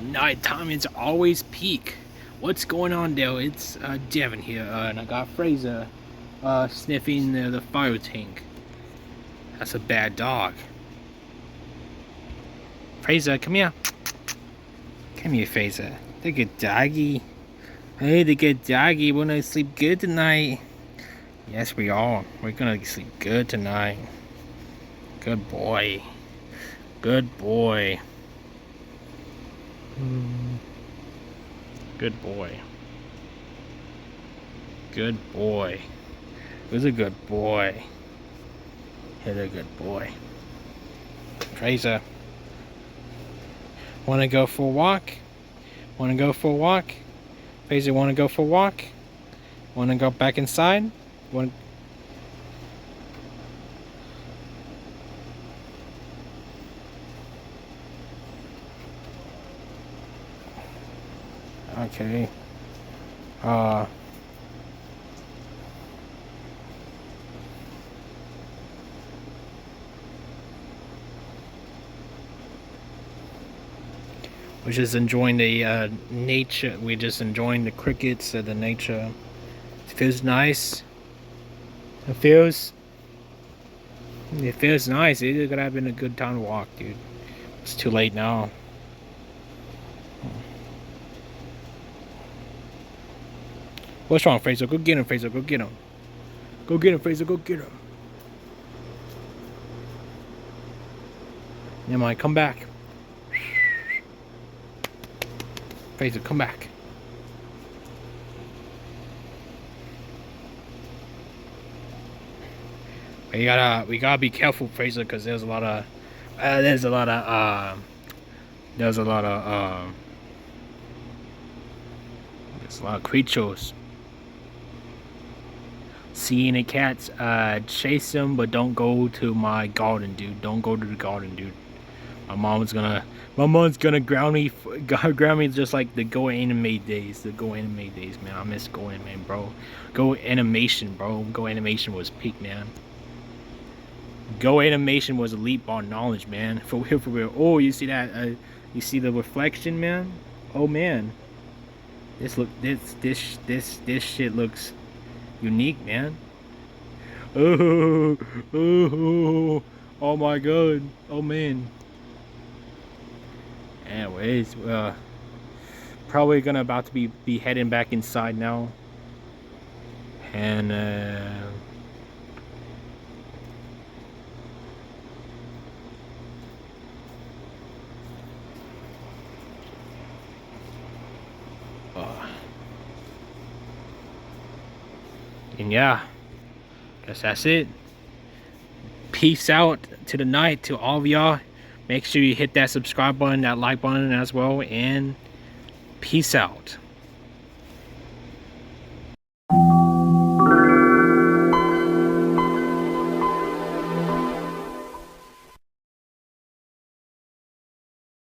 Nighttime is always peak. What's going on, Dale? It's Devin here, and I got Frazier sniffing the fire tank. That's a bad dog. Frazier, come here. Come here, Frazier. The good doggy. Hey, the good doggy. We're gonna sleep good tonight. Yes, we are. We're gonna sleep good tonight. Good boy. Good boy. Good boy. Good boy. Who's a good boy? He's a good boy. Frazier. Wanna go for a walk? Wanna go for a walk? Frazier, wanna go for a walk? Wanna go back inside? Okay. We're just enjoying the nature. We're just enjoying the crickets, the nature. It feels nice. It feels nice. It's gonna have been a good time to walk, dude. It's too late now. What's wrong, Frazier? Go get him, Frazier. Go get him. Go get him, Frazier. Go get him. Never mind. Come back. Frazier, come back. We gotta be careful, Frazier, because there's a lot of creatures. Seeing the cats, chase them, but don't go to my garden, dude. Don't go to the garden, dude. My mom's gonna ground me just like the Go Anime days. The Go Anime days, man. I miss Go Anime, bro. Go Animation, bro. Go Animation was peak, man. Go Animation was a leap on knowledge, man. For real, for real. Oh, you see that? You see the reflection, man? Oh man, this shit looks unique, man. Oh my god. Oh man. Anyways, probably gonna about to be heading back inside now, and yeah, guess that's it. Peace out to the night to all of y'all. Make sure you hit that subscribe button, that like button as well, and peace out.